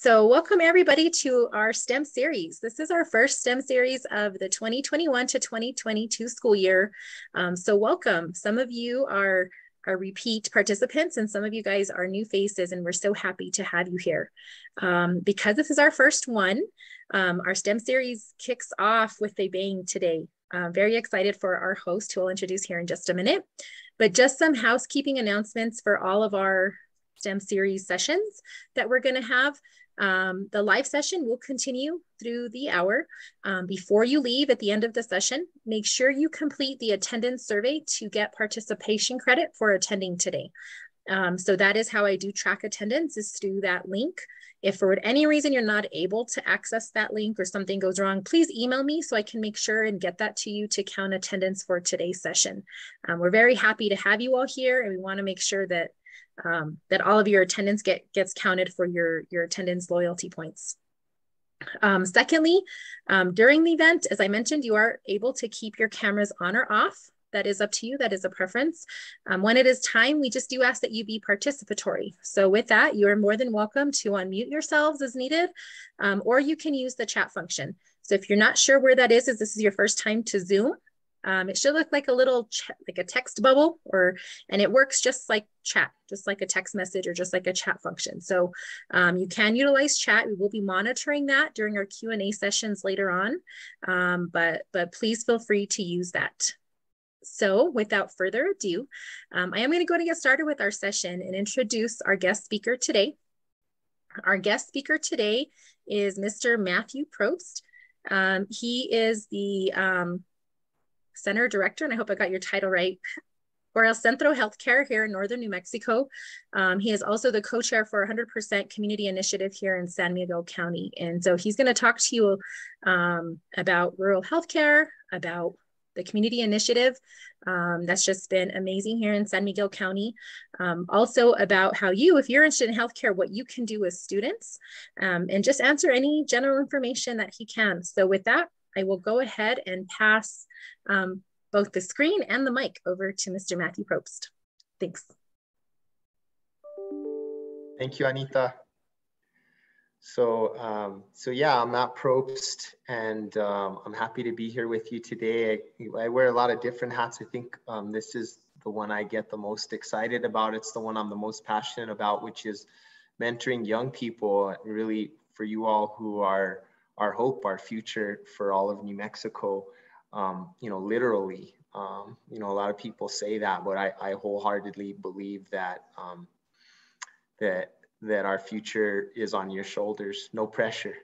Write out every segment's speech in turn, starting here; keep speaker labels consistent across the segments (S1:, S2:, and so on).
S1: So welcome everybody to our STEM series. This is our first STEM series of the 2021 to 2022 school year. So welcome. Some of you are repeat participants and some of you guys are new faces, and we're so happy to have you here. Because this is our first one, our STEM series kicks off with a bang today. Very excited for our host, who I'll introduce here in just a minute. But just some housekeeping announcements for all of our STEM series sessions that we're going to have. The live session will continue through the hour. Before you leave at the end of the session, make sure you complete the attendance survey to get participation credit for attending today. So that is how I do track attendance, is through that link. If for any reason you're not able to access that link or something goes wrong, please email me so I can make sure and get that to you to count attendance for today's session. We're very happy to have you all here, and we want to make sure that that all of your attendance gets counted for your attendance loyalty points. Secondly, during the event, as I mentioned, you are able to keep your cameras on or off. That is up to you. That is a preference. When it is time, we just do ask that you be participatory. So with that, you are more than welcome to unmute yourselves as needed, or you can use the chat function. So if you're not sure where that is this is your first time to Zoom, it should look like a little like a text bubble, and it works just like chat, just like a text message or just like a chat function. So you can utilize chat. We will be monitoring that during our Q&A sessions later on, but please feel free to use that. So without further ado, I am going to go to get started with our session and introduce our guest speaker today. Our guest speaker today is Mr. Matthew Probst. He is the Center Director, and I hope I got your title right, for El Centro Healthcare here in Northern New Mexico. He is also the co-chair for 100% Community Initiative here in San Miguel County. And so he's going to talk to you about rural healthcare, about the community initiative that's just been amazing here in San Miguel County. Also about how you, if you're interested in healthcare, what you can do as students, and just answer any general information that he can. So with that, I will go ahead and pass both the screen and the mic over to Mr. Matthew Probst. Thanks.
S2: Thank you, Anita. So yeah, I'm Matt Probst, and I'm happy to be here with you today. I wear a lot of different hats. I think this is the one I get the most excited about. It's the one I'm the most passionate about, which is mentoring young people, really for you all who are our hope, our future for all of New Mexico. You know, literally, you know, a lot of people say that, but I wholeheartedly believe that that our future is on your shoulders. No pressure.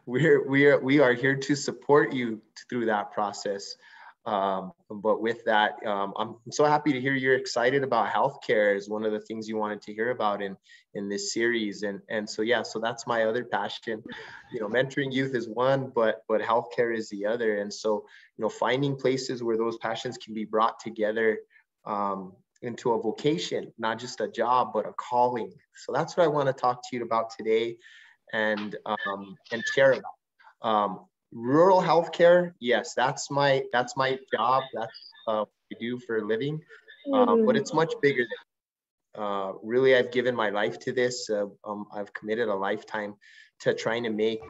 S2: we are here to support you through that process. But with that, I'm so happy to hear you're excited about healthcare is one of the things you wanted to hear about in this series. And so, yeah, so that's my other passion. You know, mentoring youth is one, but healthcare is the other. And so, you know, finding places where those passions can be brought together into a vocation, not just a job, but a calling. So that's what I want to talk to you about today and share about. Rural healthcare, yes, that's my job. That's what I do for a living, but it's much bigger than really. I've given my life to this. I've committed a lifetime to trying to make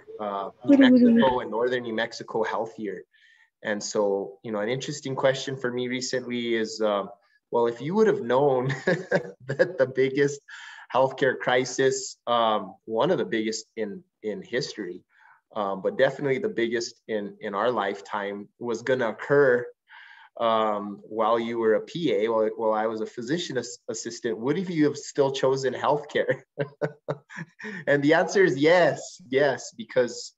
S2: New Mexico and Northern New Mexico healthier. And so, you know, an interesting question for me recently is, well, if you would have known that the biggest healthcare crisis, one of the biggest in history, but definitely the biggest in our lifetime, was going to occur while you were a PA, while I was a physician assistant, would you have still chosen healthcare? And the answer is yes, because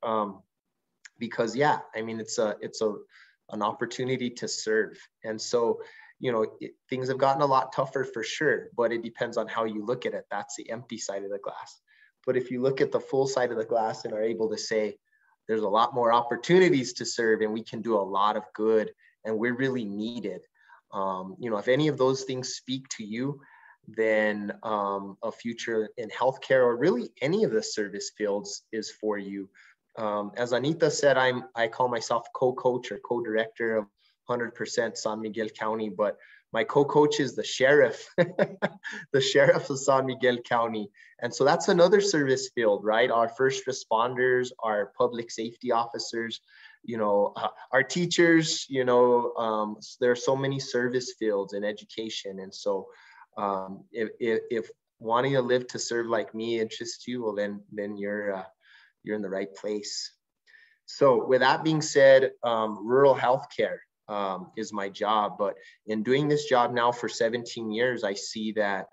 S2: yeah, I mean, it's an opportunity to serve. And so, you know, things have gotten a lot tougher for sure, but it depends on how you look at it. That's the empty side of the glass. But if you look at the full side of the glass and are able to say, there's a lot more opportunities to serve and we can do a lot of good and we're really needed. You know, if any of those things speak to you, then a future in healthcare or really any of the service fields is for you. As Anita said, I call myself co-coach or co-director of 100% San Miguel County, but My co-coach is the sheriff, the sheriff of San Miguel County. And so that's another service field, right? Our first responders, our public safety officers, our teachers, there are so many service fields in education. And so if wanting to live to serve like me interests you, well, then you're in the right place. So with that being said, rural healthcare is my job. But in doing this job now for 17 years, I see that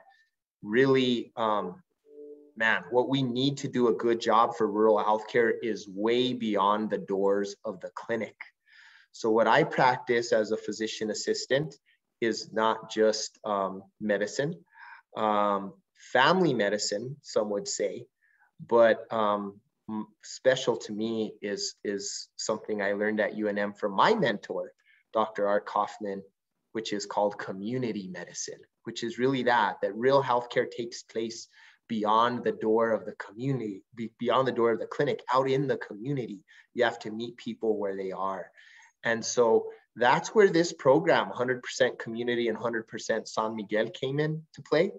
S2: really, what we need to do a good job for rural healthcare is way beyond the doors of the clinic. So what I practice as a physician assistant is not just medicine, family medicine, some would say, but special to me is something I learned at UNM from my mentor, Dr. Art Kaufman, which is called community medicine, which is really that real healthcare takes place beyond the door of the community, beyond the door of the clinic, out in the community. You have to meet people where they are. And so that's where this program, 100% community and 100% San Miguel, came into play.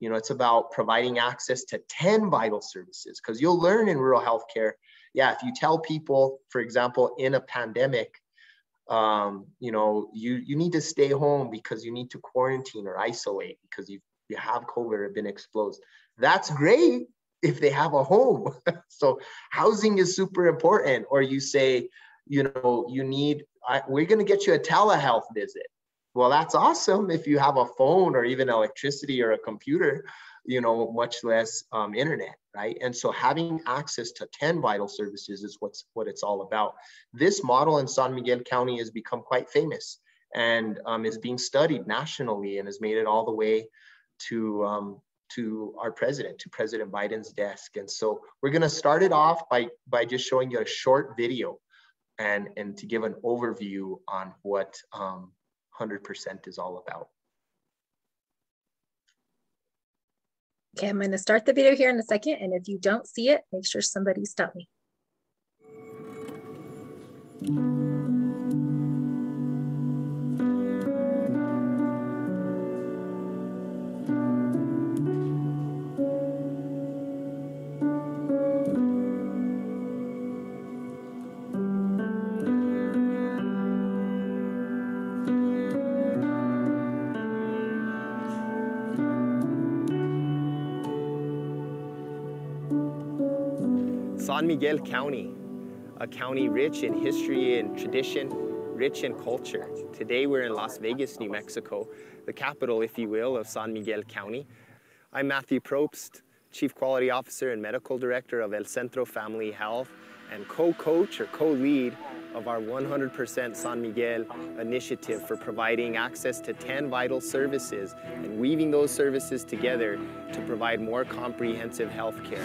S2: It's about providing access to 10 vital services, because you'll learn in rural healthcare, if you tell people, for example, in a pandemic, you need to stay home because you need to quarantine or isolate because you have COVID or been exposed. That's great if they have a home. So housing is super important. Or you say, we're going to get you a telehealth visit. Well, that's awesome if you have a phone or even electricity or a computer, much less internet, right? And so having access to 10 vital services is what it's all about. This model in San Miguel County has become quite famous and is being studied nationally and has made it all the way to our president, to President Biden's desk. And so we're going to start it off by just showing you a short video and to give an overview on what 100% is all about.
S1: Okay, I'm going to start the video here in a second, and if you don't see it, make sure somebody stop me.
S3: San Miguel County, a county rich in history and tradition, rich in culture. Today we're in Las Vegas, New Mexico, the capital, if you will, of San Miguel County. I'm Matthew Probst, Chief Quality Officer and Medical Director of El Centro Family Health and co-coach or co-lead of our 100% San Miguel initiative for providing access to 10 vital services and weaving those services together to provide more comprehensive health care.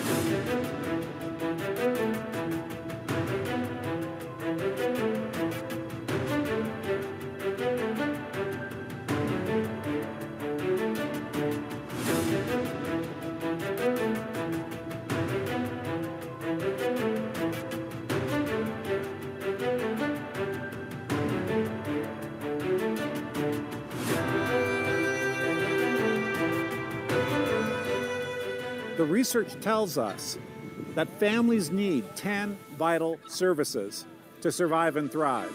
S4: The research tells us that families need 10 vital services to survive and thrive.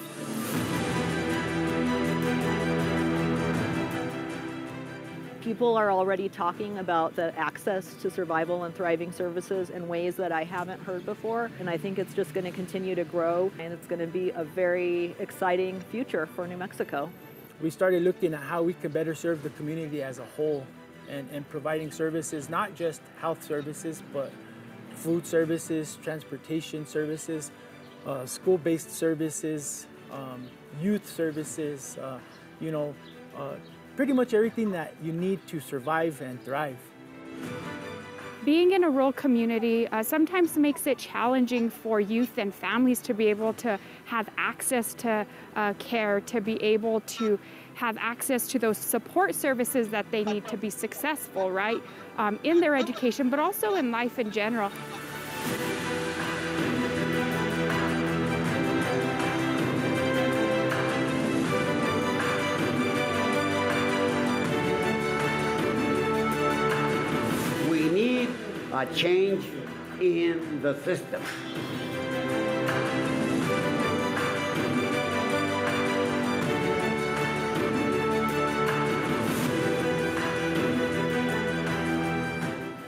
S5: People are already talking about the access to survival and thriving services in ways that I haven't heard before, and I think it's just going to continue to grow, and it's going to be a very exciting future for New Mexico.
S6: We started looking at how we could better serve the community as a whole and providing services, not just health services, but food services, transportation services, school-based services, youth services, pretty much everything that you need to survive and thrive.
S7: Being in a rural community sometimes makes it challenging for youth and families to be able to have access to care, to be able to have access to those support services that they need to be successful, right, in their education, but also in life in general.
S8: a change in the system.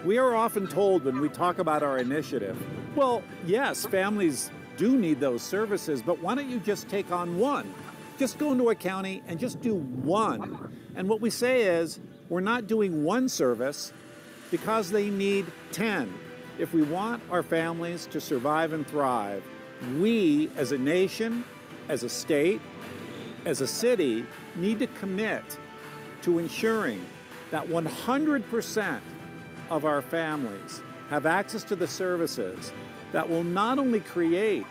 S4: We are often told when we talk about our initiative, well, yes, families do need those services, but why don't you just take on one? Just go into a county and just do one. And what we say is, we're not doing one service because they need 10. If we want our families to survive and thrive, we as a nation, as a state, as a city, need to commit to ensuring that 100% of our families have access to the services that will not only create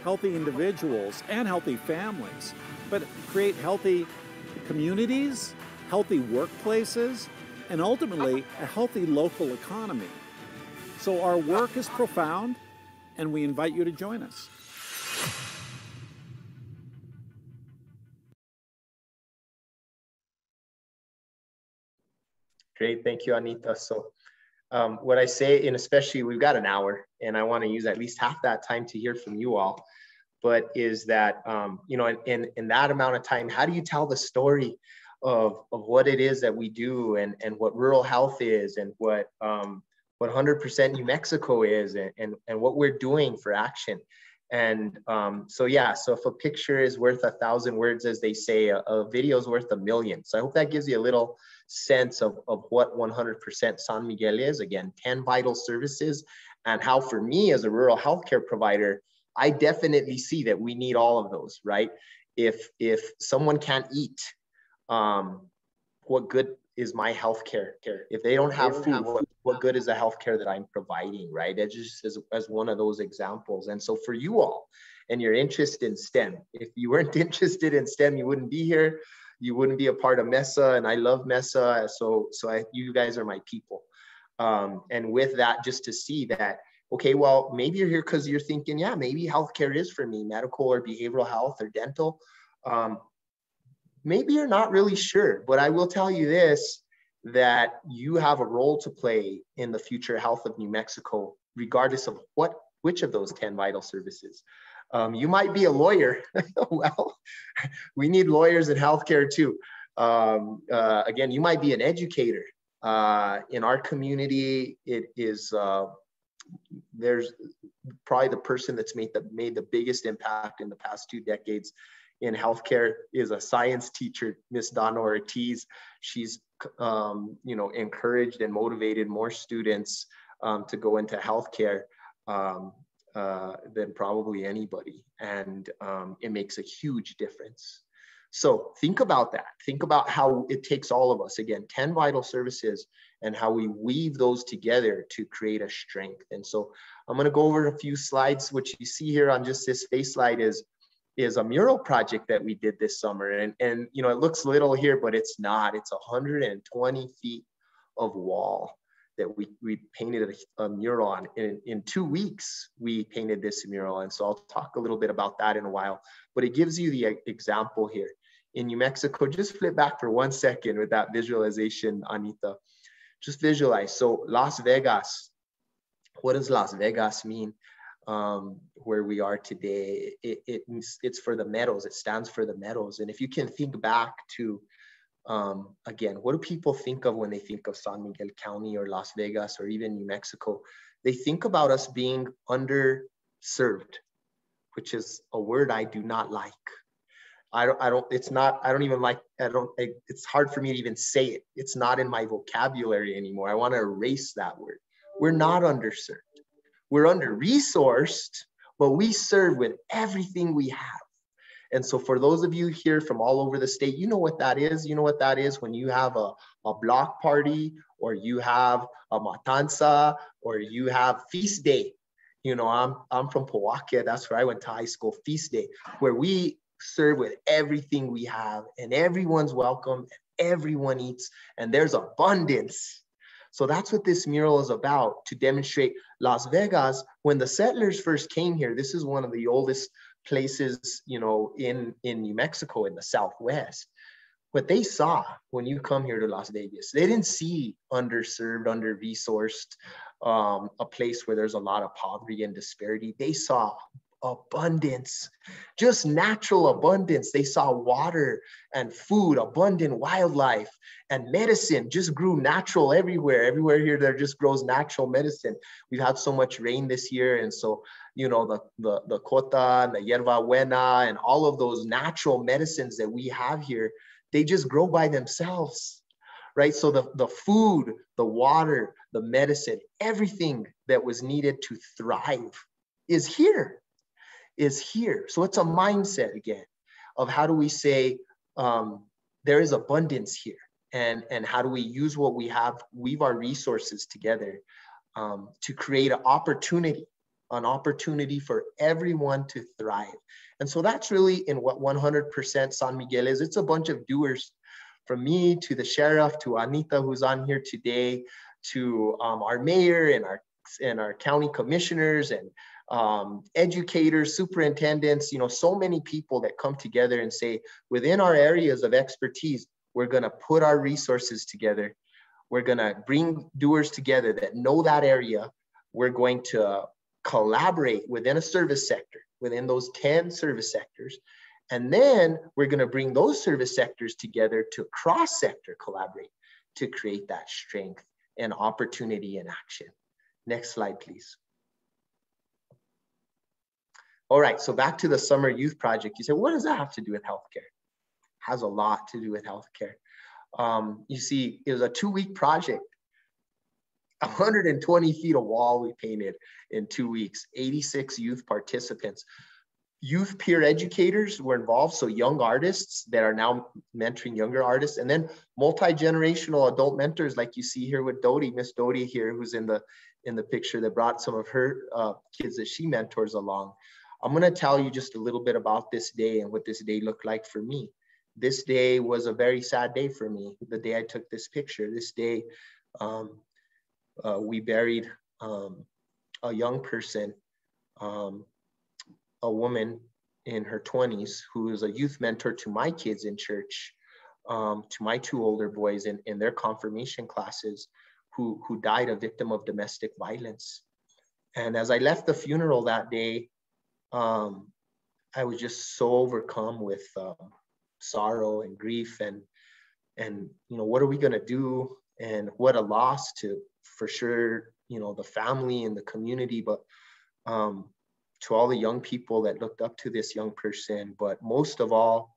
S4: healthy individuals and healthy families, but create healthy communities, healthy workplaces, and ultimately a healthy local economy. So our work is profound, and we invite you to join us.
S2: Great, thank you, Anita. So what I say, and especially we've got an hour, and I want to use at least half that time to hear from you all, but is that, you know, in that amount of time, how do you tell the story of what it is that we do and what rural health is and what 100% New Mexico is and what we're doing for action. And so, yeah, so if a picture is worth 1,000 words, as they say, a video is worth 1,000,000. So I hope that gives you a little sense of what 100% San Miguel is. Again, 10 vital services, and how for me as a rural healthcare provider, I definitely see that we need all of those, right? If someone can't eat, what good is my healthcare? If they don't have food, what good is the healthcare that I'm providing, right? It's just as one of those examples. And so for you all, and your interest in STEM, if you weren't interested in STEM, you wouldn't be here. You wouldn't be a part of MESA, and I love MESA. So you guys are my people. And with that, just to see that, okay, well, maybe you're here because you're thinking, yeah, maybe healthcare is for me, medical or behavioral health or dental. Maybe you're not really sure, but I will tell you this, that you have a role to play in the future health of New Mexico, regardless of which of those 10 vital services. You might be a lawyer. Well, we need lawyers in healthcare too. Again, you might be an educator. In our community, it is, there's probably the person that's made the biggest impact in the past 2 decades in healthcare is a science teacher, Miss Donna Ortiz. She's you know, encouraged and motivated more students to go into healthcare than probably anybody, and it makes a huge difference. So think about that. Think about how it takes all of us, again, 10 vital services, and how we weave those together to create a strength. And so I'm going to go over a few slides. What you see here on just this face slide is a mural project that we did this summer. And you know, it looks little here, but it's not. It's 120 feet of wall that we painted a mural on. In 2 weeks, we painted this mural. And so I'll talk a little bit about that in a while, but it gives you the example here. In New Mexico, just flip back for 1 second with that visualization, Anita. Just visualize. So Las Vegas, what does Las Vegas mean? Where we are today, it's for the meadows. It stands for the meadows. And if you can think back to, again, what do people think of when they think of San Miguel County or Las Vegas or even New Mexico? They think about us being underserved, which is a word I do not like. It's hard for me to even say it. It's not in my vocabulary anymore. I want to erase that word. We're not underserved. We're under-resourced, but we serve with everything we have. And so for those of you here from all over the state, you know what that is. You know what that is when you have a block party, or you have a matanza, or you have feast day. You know, I'm from Powakia. That's where I went to high school. Feast day, where we serve with everything we have, and everyone's welcome, and everyone eats, and there's abundance. So that's what this mural is about, to demonstrate Las Vegas. When the settlers first came here, this is one of the oldest places, you know, in New Mexico, in the Southwest. what they saw when you come here to Las Vegas, they didn't see underserved, under-resourced, a place where there's a lot of poverty and disparity. They saw abundance, just natural abundance. They saw water and food, abundant wildlife, and medicine just grew natural everywhere. Everywhere here, there just grows natural medicine. We've had so much rain this year, and so, you know, the cota and the yerba buena and all of those natural medicines that we have here, they just grow by themselves, right? So the food, the water, the medicine, everything that was needed to thrive is here. So it's a mindset again of how do we say there is abundance here, and how do we use what we have, weave our resources together to create an opportunity for everyone to thrive. And so that's really in what 100% San Miguel is. It's a bunch of doers, from me to the sheriff, to Anita, who's on here today, to our mayor and our county commissioners and educators, superintendents, you know, so many people that come together and say, within our areas of expertise, we're going to put our resources together. We're going to bring doers together that know that area. We're going to collaborate within a service sector, within those 10 service sectors. And then we're going to bring those service sectors together to cross-sector collaborate to create that strength and opportunity in action. Next slide, please. All right, so back to the Summer Youth Project. You said, what does that have to do with healthcare? Has a lot to do with healthcare. You see, it was a 2-week project. 120 feet of wall we painted in 2 weeks, 86 youth participants. Youth peer educators were involved, so young artists that are now mentoring younger artists, and then multi-generational adult mentors like you see here with Dodie, Miss Dodie here, who's in the picture, that brought some of her kids that she mentors along. I'm going to tell you just a little bit about this day and what this day looked like for me. This day was a very sad day for me. The day I took this picture, this day we buried a young person, a woman in her 20s who is a youth mentor to my kids in church, to my 2 older boys in their confirmation classes, who died a victim of domestic violence. And as I left the funeral that day, I was just so overcome with sorrow and grief, and you know, what are we going to do? And what a loss to, for sure, you know, the family and the community, but to all the young people that looked up to this young person, but most of all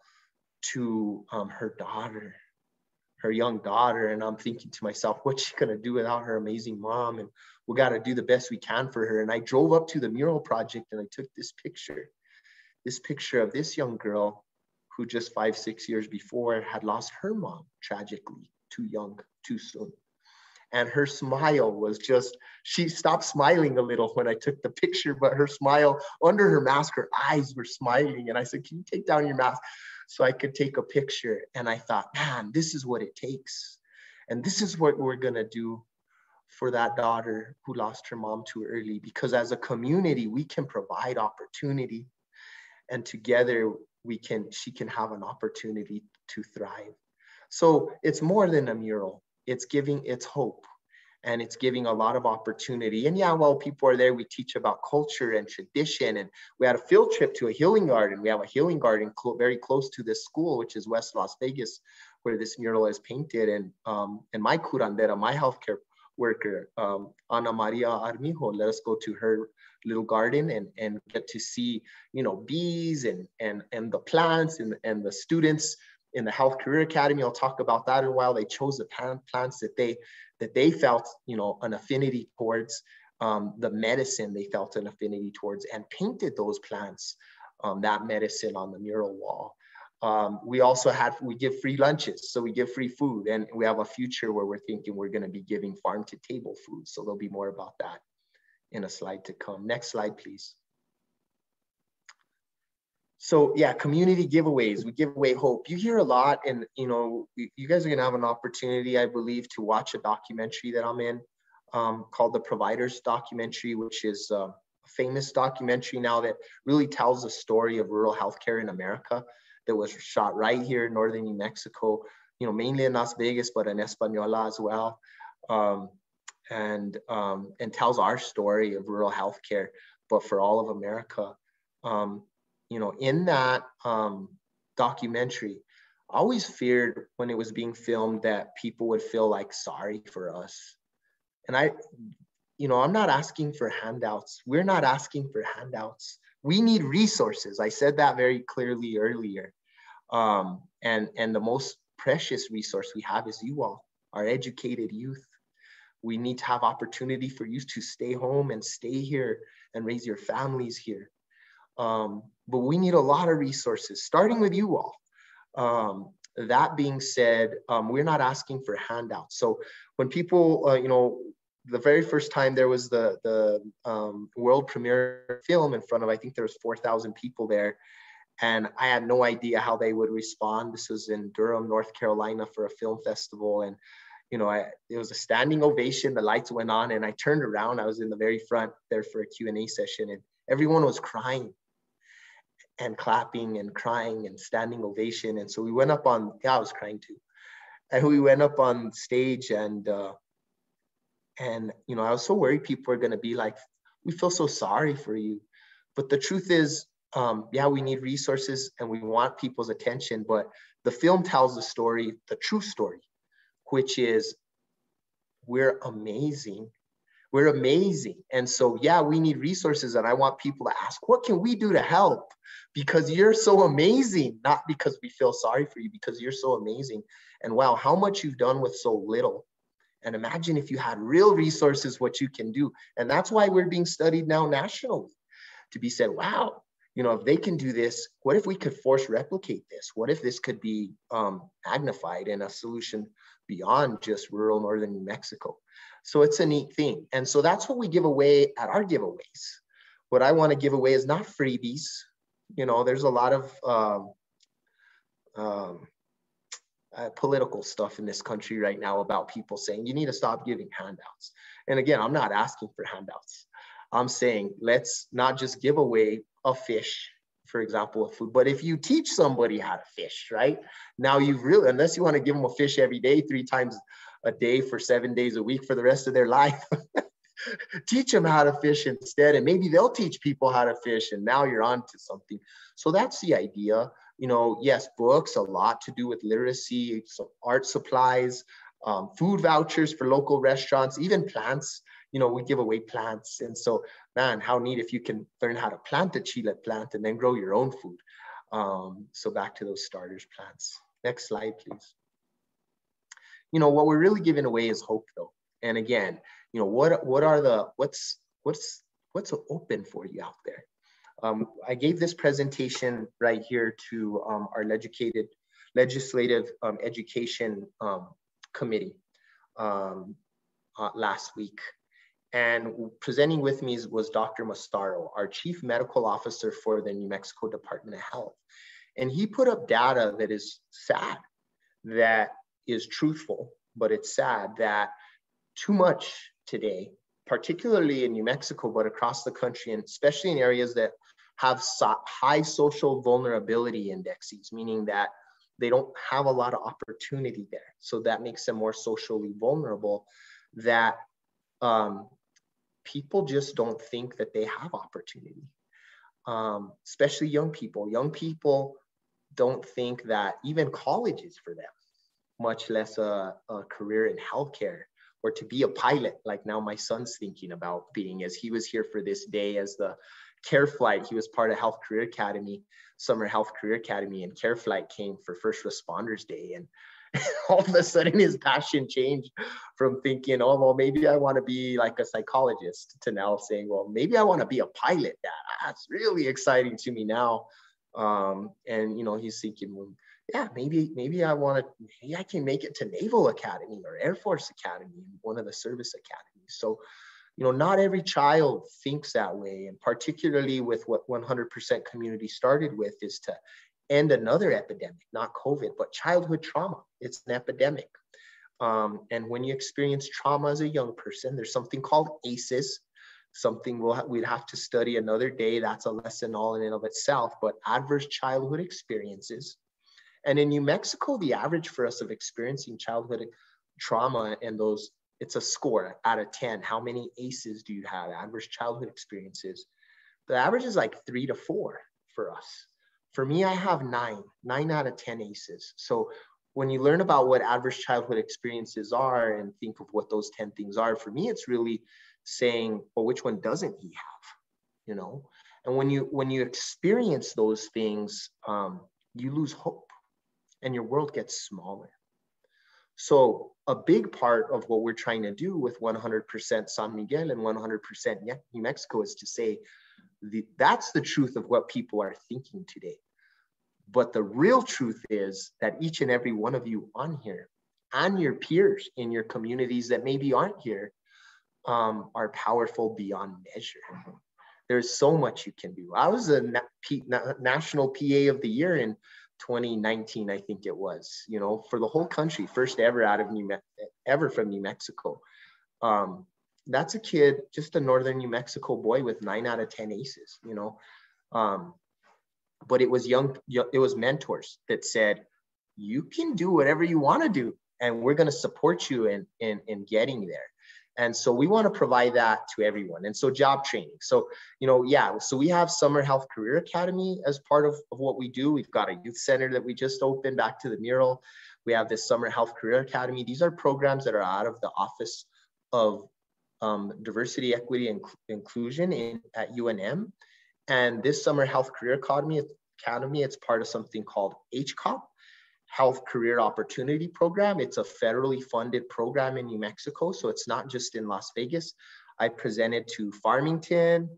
S2: to her daughter, her young daughter. And I'm thinking to myself, what's she going to do without her amazing mom? And we got to do the best we can for her. And I drove up to the mural project and I took this picture of this young girl who just 5-6 years before had lost her mom tragically, too young, too soon. And her smile was just, she stopped smiling a little when I took the picture, but her smile under her mask, her eyes were smiling. And I said, can you take down your mask so I could take a picture? And I thought, man, this is what it takes. And this is what we're going to do for that daughter who lost her mom too early, because as a community, we can provide opportunity, and together she can have an opportunity to thrive. So it's more than a mural. It's hope, and it's giving a lot of opportunity. And yeah, while people are there, we teach about culture and tradition, and we had a field trip to a healing garden. We have a healing garden very close to this school, which is West Las Vegas, where this mural is painted. And my curandera, my healthcare worker, Ana Maria Armijo, let us go to her little garden and get to see, you know, bees and the plants and the students in the Health Career Academy. I'll talk about that in a while. They chose the plants that they felt, you know, an affinity towards, the medicine they felt an affinity towards, and painted those plants, that medicine on the mural wall. We give free lunches, so we give free food, and we have a future where we're thinking we're going to be giving farm to table food. So there'll be more about that in a slide to come. Next slide, please. So yeah, community giveaways, we give away hope. You hear a lot, and you know, you guys are going to have an opportunity, I believe, to watch a documentary that I'm in, called The Providers Documentary, which is a famous documentary now that really tells the story of rural healthcare in America, that was shot right here in northern New Mexico. mainly in Las Vegas, but in Española as well. And tells our story of rural healthcare, but for all of America. In that documentary, I always feared when it was being filmed that people would feel like sorry for us. And I'm not asking for handouts. We're not asking for handouts. We need resources. I said that very clearly earlier. And the most precious resource we have is you all, our educated youth. We need to have opportunity for you to stay home and stay here and raise your families here. But we need a lot of resources, starting with you all. That being said, we're not asking for handouts. So when people, the very first time there was the world premiere film in front of, I think there was 4,000 people there. And I had no idea how they would respond. This was in Durham, North Carolina for a film festival. And it was a standing ovation. The lights went on and I turned around. I was in the very front there for a Q&A session, and everyone was crying and clapping and crying and standing ovation. And so we went up on, I was crying too. And we went up on stage and I was so worried people were going to be like, we feel so sorry for you. But the truth is, we need resources and we want people's attention, but the film tells the story, the true story, which is we're amazing. We're amazing. And so, we need resources. And I want people to ask, what can we do to help? Because you're so amazing, not because we feel sorry for you, because you're so amazing. And wow, how much you've done with so little. And imagine if you had real resources, what you can do. And that's why we're being studied now nationally, to be said, wow, if they can do this, what if we could force replicate this? What if this could be magnified in a solution beyond just rural northern New Mexico? So it's a neat thing. And so that's what we give away at our giveaways. What I want to give away is not freebies. There's a lot of political stuff in this country right now about people saying you need to stop giving handouts. And again, I'm not asking for handouts. I'm saying let's not just give away a fish, for example, of food, but if you teach somebody how to fish, right? Now you've really, unless you want to give them a fish every day, 3 times a day for 7 days a week for the rest of their life, teach them how to fish instead, and maybe they'll teach people how to fish, and now you're on to something. So that's the idea. Yes, books, a lot to do with literacy, so art supplies, food vouchers for local restaurants, even plants. We give away plants. And so, man, how neat if you can learn how to plant a chile plant and then grow your own food. So back to those starters plants. Next slide, please. What we're really giving away is hope, though. And again, what's open for you out there? I gave this presentation right here to our legislative education committee last week. And presenting with me was Dr. Mastaro, our Chief Medical Officer for the New Mexico Department of Health. And he put up data that is sad, that is truthful, but it's sad that too much today, particularly in New Mexico, but across the country, and especially in areas that have high social vulnerability indexes, meaning that they don't have a lot of opportunity there. So that makes them more socially vulnerable, that people just don't think that they have opportunity, especially young people. Young people don't think that even college is for them, much less a career in healthcare or to be a pilot, like now my son's thinking about being, as he was here for this day as the Care Flight. He was part of Health Career Academy, Summer Health Career Academy, and Care Flight came for First Responders Day. And all of a sudden his passion changed from thinking, oh, well, maybe I want to be like a psychologist, to now saying, well, maybe I want to be a pilot. That's really exciting to me now. And, he's thinking, well, yeah, maybe I can make it to Naval Academy or Air Force Academy, one of the service academies. So, not every child thinks that way. And particularly with what 100% Community started with is to end another epidemic, not COVID, but childhood trauma. It's an epidemic. And when you experience trauma as a young person, there's something called ACEs, something we'd have to study another day. That's a lesson all in and of itself, but adverse childhood experiences. And in New Mexico, the average for us of experiencing childhood trauma and those, it's a score out of 10. How many ACEs do you have, adverse childhood experiences? The average is like 3 to 4 for us. For me, I have 9 out of 10 ACEs. So when you learn about what adverse childhood experiences are and think of what those 10 things are, for me, it's really saying, well, which one doesn't he have, you know? And when you experience those things, you lose hope and your world gets smaller. So a big part of what we're trying to do with 100% San Miguel and 100% New Mexico is to say, that's the truth of what people are thinking today. But the real truth is that each and every one of you on here and your peers in your communities that maybe aren't here are powerful beyond measure. There's so much you can do. I was a national PA of the year in 2019, I think it was, you know, for the whole country, first ever out of ever from New Mexico. That's a kid, just a northern New Mexico boy with 9 out of 10 ACEs, you know. But it was it was mentors that said, you can do whatever you want to do, and we're going to support you in getting there. And so we want to provide that to everyone. And so job training. So, you know, yeah, so we have Summer Health Career Academy as part of what we do. We've got a youth center that we just opened, back to the mural. We have this Summer Health Career Academy. These are programs that are out of the Office of Diversity, Equity, and Inclusion at UNM. And this Summer Health Career Academy, it's part of something called HCOP, Health Career Opportunity Program. It's a federally funded program in New Mexico, so it's not just in Las Vegas. I presented to Farmington,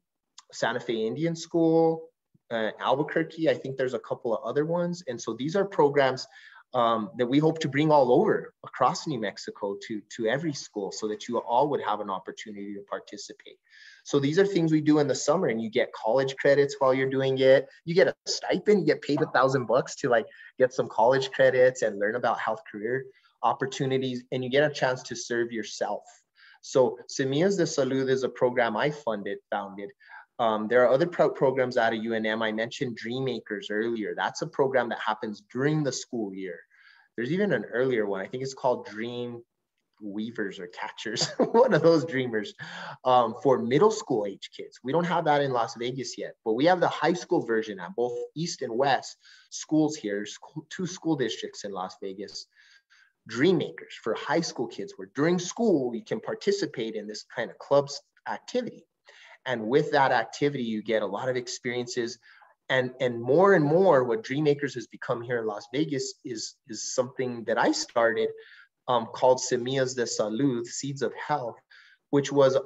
S2: Santa Fe Indian School, Albuquerque. I think there's a couple of other ones. And so these are programs that we hope to bring all over across New Mexico to every school, so that you all would have an opportunity to participate. So these are things we do in the summer, and you get college credits while you're doing it. You get a stipend, you get paid $1,000 to like get some college credits and learn about health career opportunities, and you get a chance to serve yourself. So Semillas de Salud is a program I founded. There are other programs out of UNM. I mentioned Dream Makers earlier. That's a program that happens during the school year. There's even an earlier one. I think it's called Dream Weavers or Catchers, one of those dreamers, for middle school age kids. We don't have that in Las Vegas yet, but we have the high school version at both East and West schools here, 2 school districts in Las Vegas. Dream Makers for high school kids, where during school you can participate in this kind of clubs activity. And with that activity, you get a lot of experiences. And more, what Dream Makers has become here in Las Vegas is something that I started called Semillas de Salud, Seeds of Health, which was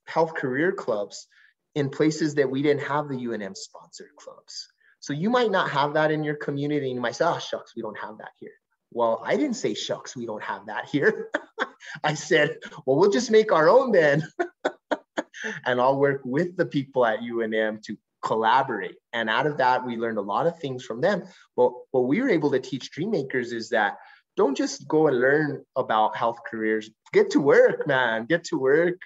S2: health career clubs in places that we didn't have the UNM sponsored clubs. So you might not have that in your community, and you might say, oh, shucks, we don't have that here. Well, I didn't say, shucks, we don't have that here. I said, well, we'll just make our own then. And I'll work with the people at UNM to collaborate. And out of that, we learned a lot of things from them. But what we were able to teach Dream Makers is that don't just go and learn about health careers. Get to work, man. Get to work.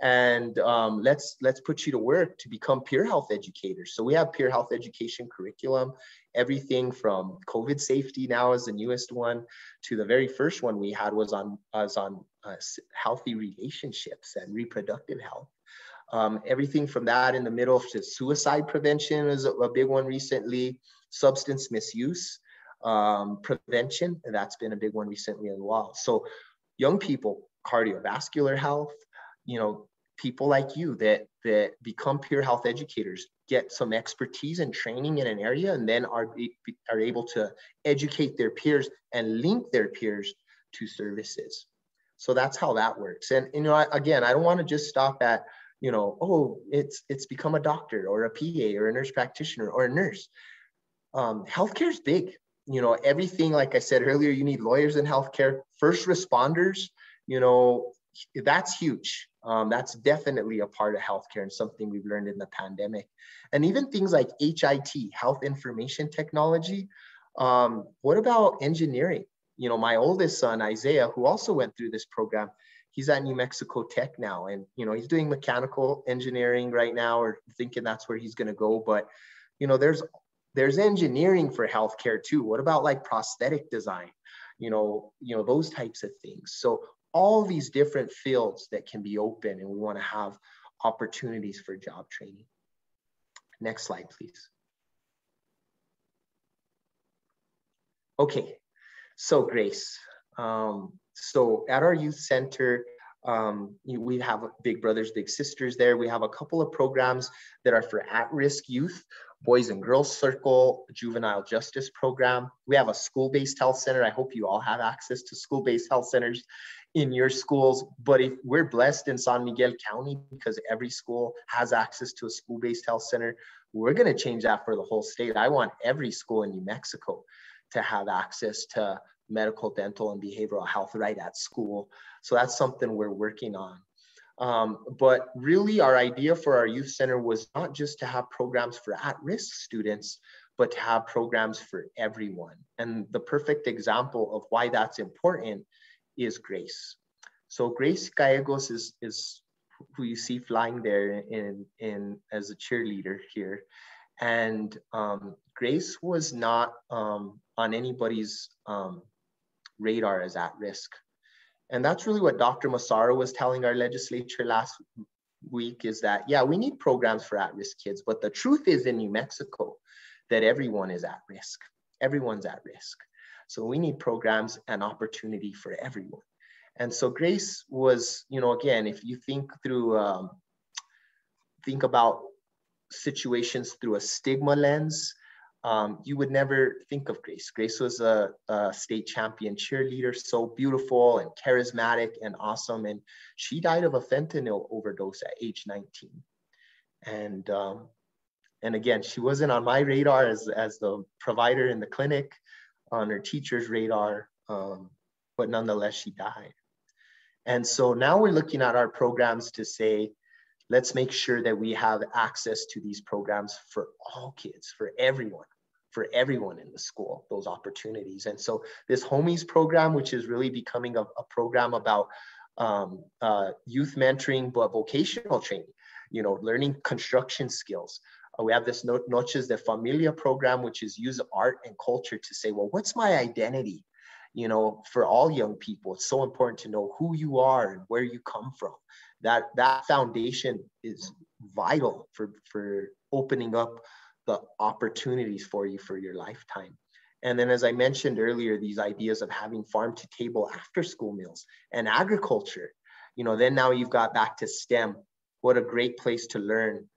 S2: And let's put you to work to become peer health educators. So we have peer health education curriculum, everything from COVID safety now is the newest one, to the very first one we had was on healthy relationships and reproductive health. Everything from that in the middle to suicide prevention is a big one recently, substance misuse prevention, and that's been a big one recently as well. So young people, cardiovascular health, you know, people like you that become peer health educators, get some expertise and training in an area, and then are able to educate their peers and link their peers to services. So that's how that works. And you know, again, I don't want to just stop at, you know, oh, it's become a doctor or a PA or a nurse practitioner or a nurse. Healthcare is big. You know, everything, like I said earlier, you need lawyers in healthcare, first responders, you know, that's huge. That's definitely a part of healthcare and something we've learned in the pandemic. And even things like HIT, health information technology. What about engineering? You know, my oldest son, Isaiah, who also went through this program, he's at New Mexico Tech now. And, you know, he's doing mechanical engineering right now, or thinking that's where he's going to go. But, you know, there's There's engineering for healthcare too. What about like prosthetic design? Those types of things. So all these different fields that can be open, and we want to have opportunities for job training. Next slide, please. Okay, so Grace. So at our youth center, we have Big Brothers, Big Sisters there. We have a couple of programs that are for at-risk youth, Boys and Girls Circle, Juvenile Justice Program. We have a school-based health center. I hope you all have access to school-based health centers in your schools. But if we're blessed in San Miguel County because every school has access to a school-based health center, we're going to change that for the whole state. I want every school in New Mexico to have access to medical, dental, and behavioral health right at school. So that's something we're working on. But really our idea for our youth center was not just to have programs for at-risk students, but to have programs for everyone. And the perfect example of why that's important is Grace. So Grace Gallegos is who you see flying there in as a cheerleader here. And Grace was not on anybody's radar as at risk. And that's really what Dr. Massaro was telling our legislature last week, is that, yeah, we need programs for at-risk kids, but the truth is in New Mexico that everyone is at risk. Everyone's at risk. So we need programs and opportunity for everyone. And so Grace was, again, if you think through, think about situations through a stigma lens, you would never think of Grace. Grace was a state champion cheerleader, so beautiful and charismatic and awesome. And she died of a fentanyl overdose at age 19. And again, she wasn't on my radar as the provider in the clinic, on her teacher's radar, but nonetheless, she died. And so now we're looking at our programs to say, let's make sure that we have access to these programs for all kids, for everyone in the school, those opportunities. And so this Homies program, which is really becoming a program about youth mentoring, but vocational training, learning construction skills. We have this Noches de Familia program, which is use art and culture to say, well, what's my identity? For all young people, it's so important to know who you are and where you come from. That foundation is vital for opening up the opportunities for you for your lifetime. And then, as I mentioned earlier, these ideas of having farm to table after school meals and agriculture, then now you've got back to STEM. What a great place to learn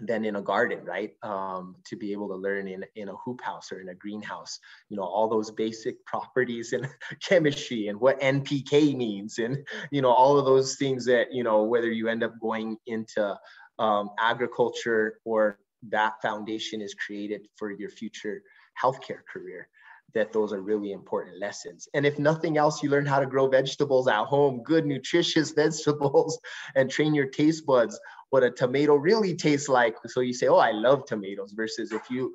S2: than in a garden, right? To be able to learn in a hoop house or in a greenhouse, all those basic properties in chemistry and what NPK means, and, all of those things that, whether you end up going into agriculture or that foundation is created for your future healthcare career, that those are really important lessons. And if nothing else, you learn how to grow vegetables at home, good, nutritious vegetables, and train your taste buds what a tomato really tastes like. So you say, oh, I love tomatoes, versus if you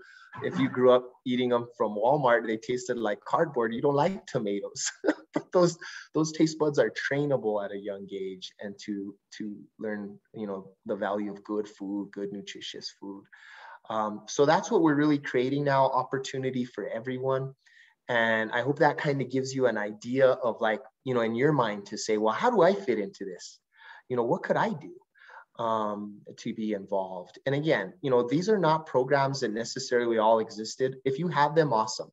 S2: grew up eating them from Walmart, they tasted like cardboard, you don't like tomatoes. But those taste buds are trainable at a young age, and to learn, the value of good food, good nutritious food. So that's what we're really creating now, opportunity for everyone. And I hope that kind of gives you an idea of, like, in your mind to say, well, how do I fit into this? What could I do to be involved? And again, these are not programs that necessarily all existed. If you have them, awesome.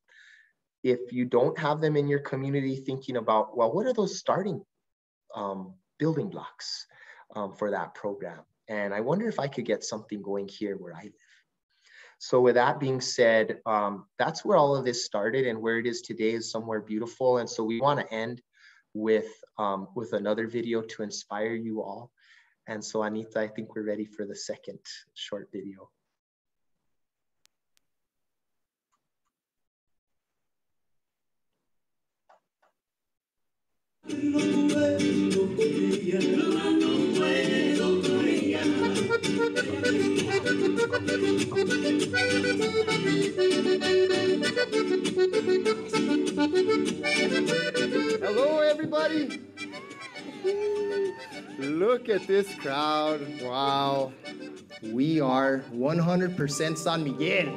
S2: If you don't have them in your community, thinking about, well, what are those starting building blocks for that program? And I wonder if I could get something going here where I live. So with that being said, that's where all of this started, and where it is today is somewhere beautiful. And so we want to end with another video to inspire you all. And so Anita, I think we're ready for the second short video.
S3: Hello, everybody. Look at this crowd. Wow. We are 100% San Miguel.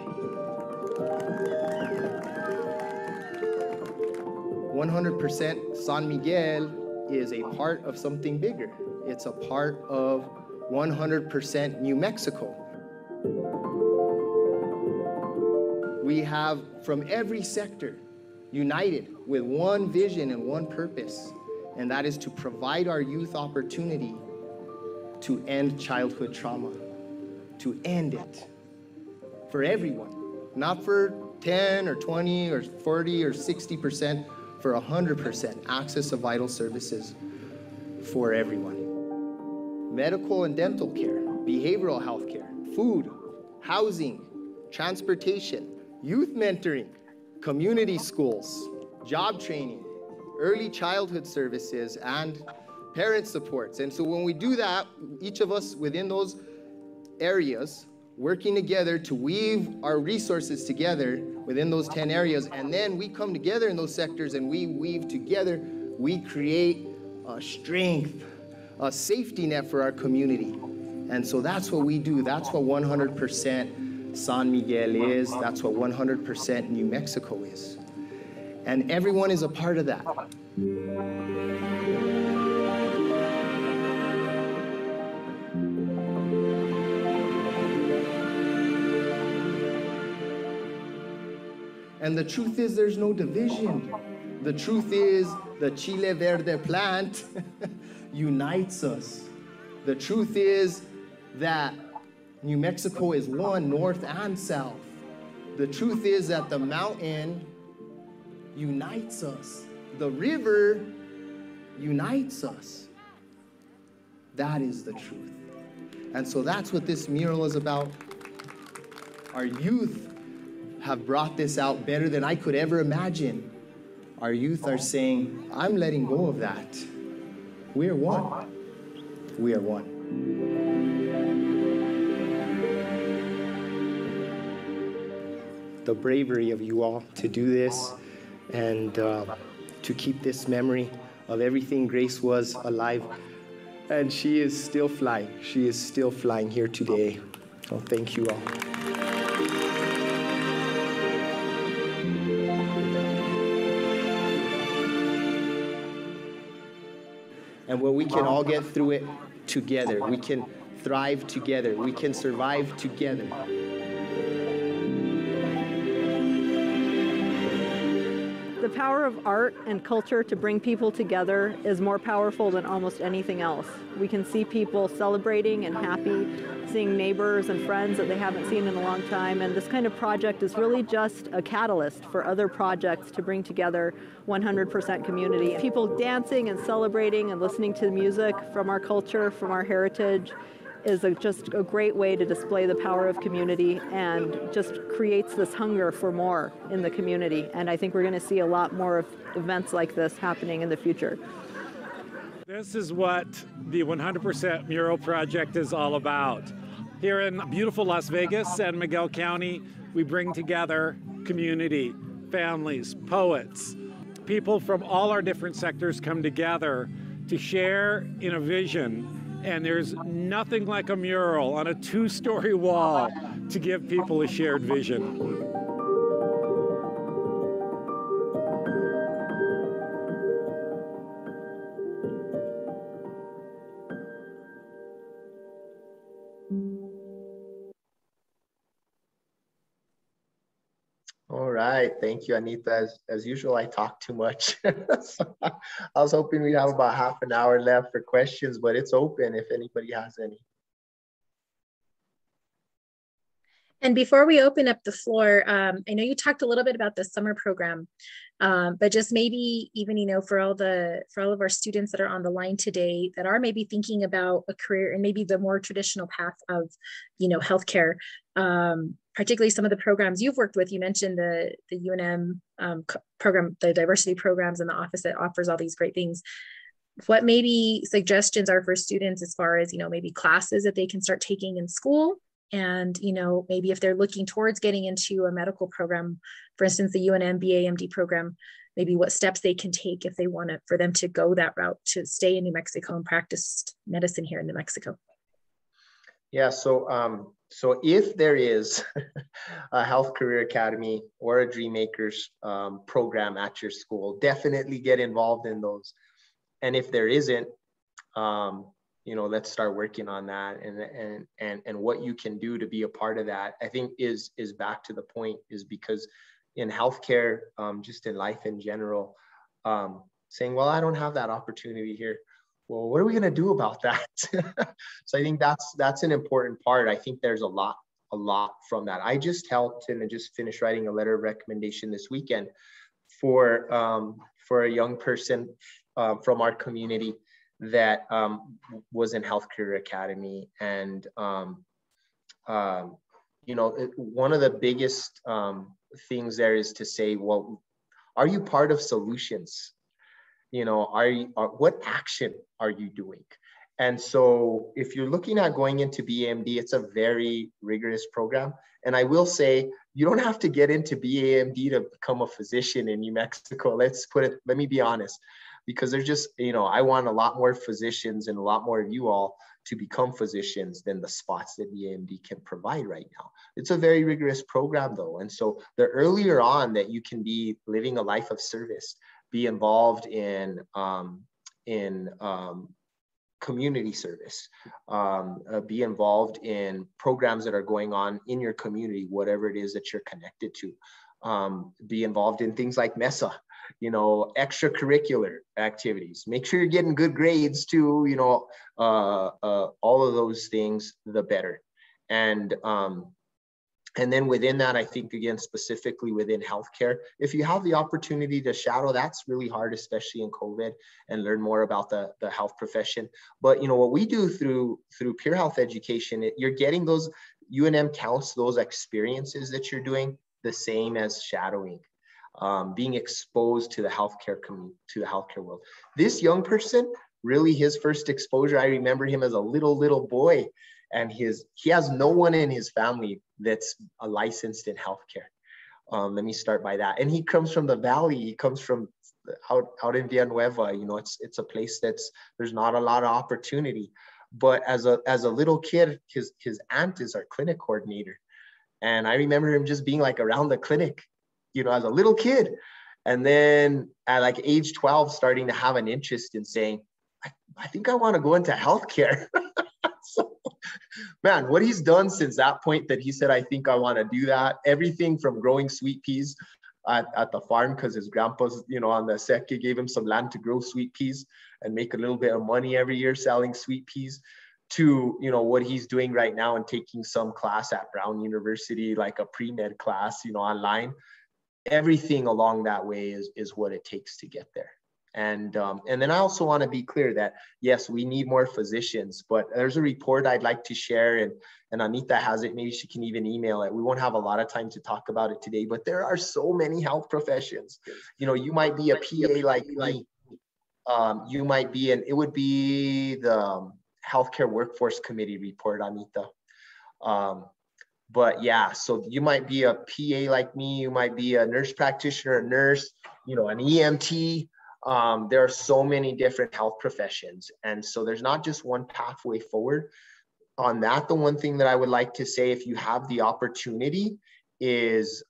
S3: 100% San Miguel is a part of something bigger. It's a part of 100% New Mexico. We have from every sector united with one vision and one purpose, and that is to provide our youth opportunity to end childhood trauma, to end it for everyone, not for 10 or 20 or 40 or 60%, for 100% access to vital services for everyone. Medical and dental care, behavioral health care, food, housing, transportation, youth mentoring, community schools, job training, early childhood services, and parent supports. And so when we do that, each of us within those areas, working together to weave our resources together within those 10 areas, and then we come together in those sectors and we weave together, we create a strength, a safety net for our community. And so that's what we do. That's what 100% San Miguel is. That's what 100% New Mexico is. And everyone is a part of that. And the truth is, there's no division. The truth is, the Chile Verde plant unites us. The truth is that New Mexico is one, north and south. The truth is that the mountain unites us. The river unites us. That is the truth. And so that's what this mural is about. Our youth have brought this out better than I could ever imagine. Our youth are saying, I'm letting go of that. We are one. We are one. The bravery of you all to do this and to keep this memory of everything Grace was alive. And she is still flying. She is still flying here today. Oh, thank you all. And where we can all get through it together. We can thrive together. We can survive together.
S5: The power of art and culture to bring people together is more powerful than almost anything else. We can see people celebrating and happy, seeing neighbors and friends that they haven't seen in a long time, and this kind of project is really just a catalyst for other projects to bring together 100% community. People dancing and celebrating and listening to music from our culture, from our heritage, is just a great way to display the power of community and just creates this hunger for more in the community. And I think we're going to see a lot more of events like this happening in the future.
S4: This is what the 100% Mural Project is all about. Here in beautiful Las Vegas, San Miguel County, we bring together community, families, poets, people from all our different sectors come together to share in a vision. And there's nothing like a mural on a 2-story wall to give people a shared vision.
S2: All right, thank you, Anita. As usual, I talk too much. So I was hoping we'd have about half an hour left for questions, but it's open if anybody has any.
S1: And before we open up the floor, I know you talked a little bit about the summer program, but just maybe even, you know, for all of our students that are on the line today that are maybe thinking about a career and maybe the more traditional path of, you know, healthcare, particularly some of the programs you've worked with. You mentioned the UNM program, the diversity programs in the office that offers all these great things. What maybe suggestions are for students as far as, you know, maybe classes that they can start taking in school? And, you know, maybe if they're looking towards getting into a medical program, for instance, the UNM BAMD program, maybe what steps they can take if they want to, for them to go that route to stay in New Mexico and practice medicine here in New Mexico.
S2: Yeah, so if there is a Health Career Academy or a Dreammakers program at your school, definitely get involved in those. And if there isn't, let's start working on that, and what you can do to be a part of that. I think is back to the point, is because in healthcare, just in life in general, saying, well, I don't have that opportunity here. Well, what are we going to do about that? So I think that's an important part. I think there's a lot from that. I just helped and I just finished writing a letter of recommendation this weekend for a young person from our community that was in Health Career Academy. And, one of the biggest things there is to say, well, are you part of solutions? What action are you doing? And so if you're looking at going into BAMD, it's a very rigorous program. And I will say, you don't have to get into BAMD to become a physician in New Mexico. Let me be honest, because there's just, I want a lot more physicians and a lot more of you all to become physicians than the spots that BAMD can provide right now. It's a very rigorous program though. And so the earlier on that you can be living a life of service, be involved in community service, be involved in programs that are going on in your community, whatever it is that you're connected to, be involved in things like MESA, extracurricular activities. Make sure you're getting good grades too, all of those things, the better. And then within that, I think, again, specifically within healthcare, if you have the opportunity to shadow, that's really hard, especially in COVID, and learn more about the health profession. But, what we do through peer health education, you're getting those, UNM counts those experiences that you're doing the same as shadowing, being exposed to the healthcare community, to the healthcare world. This young person, really his first exposure, I remember him as a little boy. And he has no one in his family that's licensed in healthcare. Let me start by that. And he comes from the valley. He comes from out in Villanueva. It's a place there's not a lot of opportunity. But as a little kid, his aunt is our clinic coordinator, and I remember him just being like around the clinic, as a little kid. And then at like age 12, starting to have an interest in saying, I think I want to go into healthcare. So, man, what he's done since that point that he said, I think I want to do that, everything from growing sweet peas at the farm, because his grandpa's, on the second gave him some land to grow sweet peas and make a little bit of money every year selling sweet peas, to, what he's doing right now and taking some class at Brown University, like a pre-med class, online. Everything along that way is what it takes to get there. And then I also want to be clear that, yes, we need more physicians, but there's a report I'd like to share, and Anita has it. Maybe she can even email it. We won't have a lot of time to talk about it today, but there are so many health professions. You might be a PA like me. You might be, and it would be the Healthcare Workforce Committee report, Anita. But yeah, so you might be a PA like me. You might be a nurse practitioner, a nurse, an EMT. There are so many different health professions. And so there's not just one pathway forward on that. The one thing that I would like to say, if you have the opportunity, is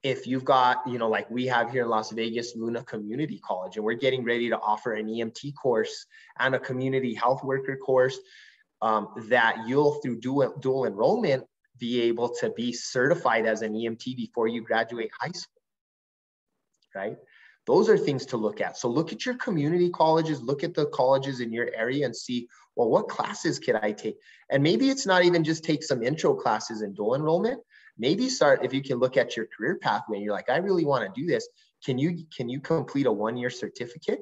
S2: if you've got, like we have here in Las Vegas, Luna Community College, and we're getting ready to offer an EMT course and a community health worker course, that you'll, through dual enrollment, be able to be certified as an EMT before you graduate high school, right? Those are things to look at. So look at your community colleges, look at the colleges in your area and see, well, what classes could I take? And maybe it's not even just take some intro classes in dual enrollment. Maybe start, if you can look at your career pathway and you're like, I really want to do this. Can you complete a 1-year certificate?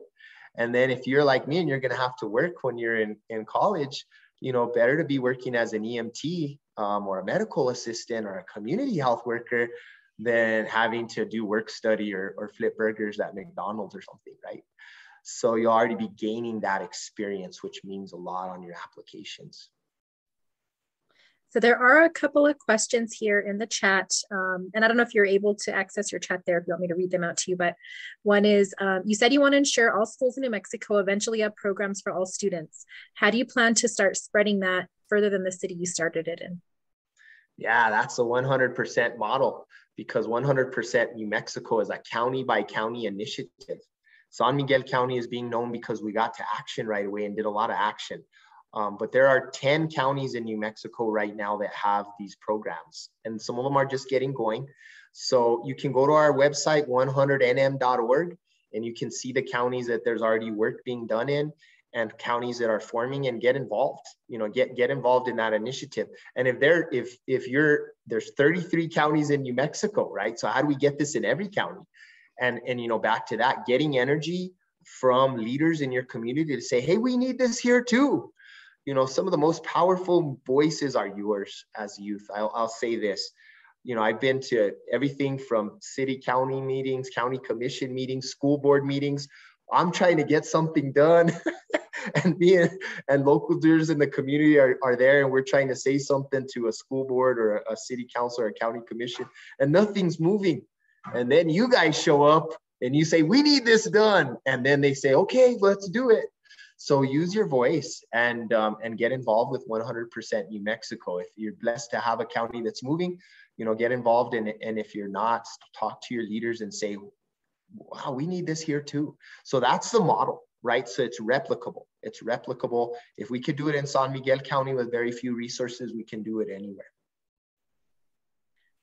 S2: And then if you're like me and you're going to have to work when you're in college, better to be working as an EMT or a medical assistant or a community health worker than having to do work study or flip burgers at McDonald's or something, right? So you'll already be gaining that experience, which means a lot on your applications.
S1: So there are a couple of questions here in the chat. And I don't know if you're able to access your chat there, if you want me to read them out to you, but one is, you said you want to ensure all schools in New Mexico eventually have programs for all students. How do you plan to start spreading that further than the city you started it in?
S2: Yeah, that's a 100% model, because 100% New Mexico is a county by county initiative. San Miguel County is being known because we got to action right away and did a lot of action. But there are 10 counties in New Mexico right now that have these programs, and some of them are just getting going. So you can go to our website, 100nm.org, and you can see the counties that there's already work being done in, and counties that are forming, and get involved, get involved in that initiative. And there's 33 counties in New Mexico, right? So how do we get this in every county? And back to that, getting energy from leaders in your community to say, hey, we need this here too. Some of the most powerful voices are yours as youth. I'll say this, I've been to everything from city county meetings, county commission meetings, school board meetings. I'm trying to get something done and local leaders in the community are there, and we're trying to say something to a school board or a city council or a county commission, and nothing's moving. And then you guys show up and you say, we need this done. And then they say, okay, let's do it. So use your voice and get involved with 100% New Mexico. If you're blessed to have a county that's moving, get involved in it. And if you're not, talk to your leaders and say, wow, we need this here too. So that's the model, right? So it's replicable. It's replicable. If we could do it in San Miguel County with very few resources, we can do it anywhere.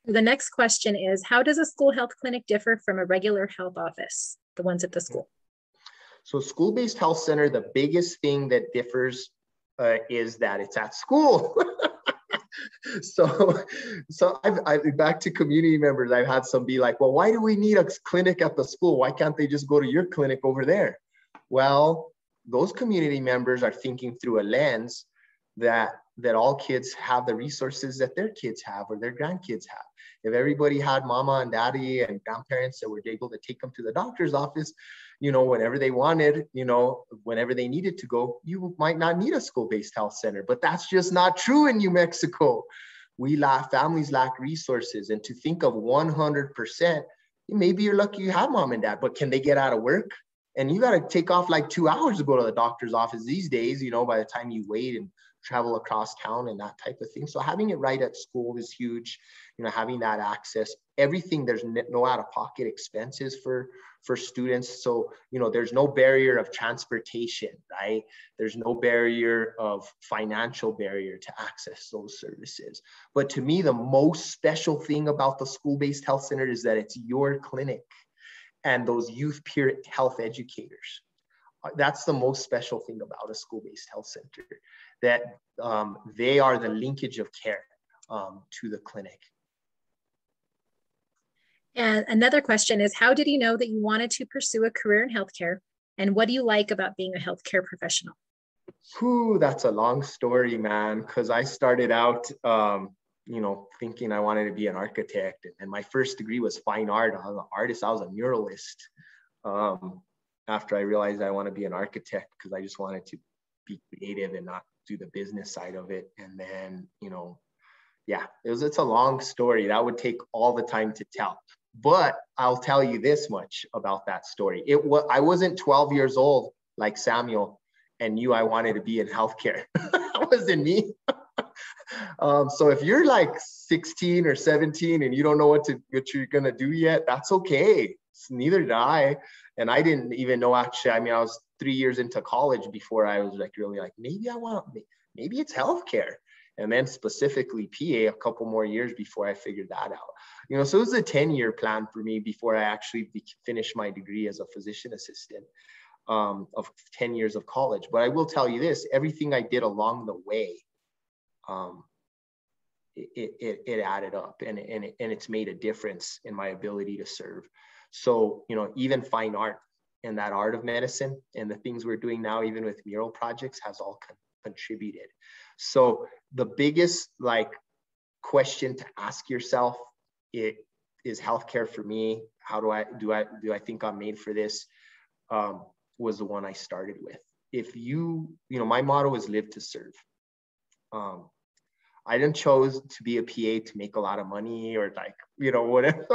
S1: The next question is, how does a school health clinic differ from a regular health office, the ones at the school?
S2: So school-based health center, the biggest thing that differs is that it's at school. So I've back to community members. I've had some be like, well, why do we need a clinic at the school? Why can't they just go to your clinic over there? Well, those community members are thinking through a lens that all kids have the resources that their kids have or their grandkids have. If everybody had mama and daddy and grandparents that were able to take them to the doctor's office, whenever they wanted, whenever they needed to go, you might not need a school-based health center. But that's just not true in New Mexico. Families lack resources. And to think of 100%, maybe you're lucky you have mom and dad, but can they get out of work? And you got to take off like 2 hours to go to the doctor's office these days, by the time you wait and travel across town and that type of thing. So having it right at school is huge, having that access, everything, there's no out-of-pocket expenses for students. So, there's no barrier of transportation, right? There's no barrier of financial barrier to access those services. But to me, the most special thing about the school-based health center is that it's your clinic and those youth peer health educators. That's the most special thing about a school-based health center, that they are the linkage of care to the clinic.
S1: And another question is, how did you know that you wanted to pursue a career in healthcare? And what do you like about being a healthcare professional?
S2: Whew, that's a long story, man, because I started out, thinking I wanted to be an architect. And my first degree was fine art. I was an artist. I was a muralist. After I realized I want to be an architect, because I just wanted to be creative and not do the business side of it. And then, it's a long story. That would take all the time to tell. But I'll tell you this much about that story. I wasn't 12 years old like Samuel and knew I wanted to be in healthcare. That wasn't me. So if you're like 16 or 17 and you don't know what you're gonna do yet, that's okay. Neither did I. And I didn't even know, actually, I was 3 years into college before I was like really like, maybe it's healthcare. And then specifically PA a couple more years before I figured that out. So it was a 10-year plan for me before I actually finished my degree as a physician assistant of 10 years of college. But I will tell you this, everything I did along the way, it added up and it's made a difference in my ability to serve. So, even fine art and that art of medicine and the things we're doing now, even with mural projects, has all contributed. So the biggest question to ask yourself, is healthcare for me? How do I think I'm made for this? Was the one I started with. If my motto is live to serve. I didn't chose to be a PA to make a lot of money or whatever,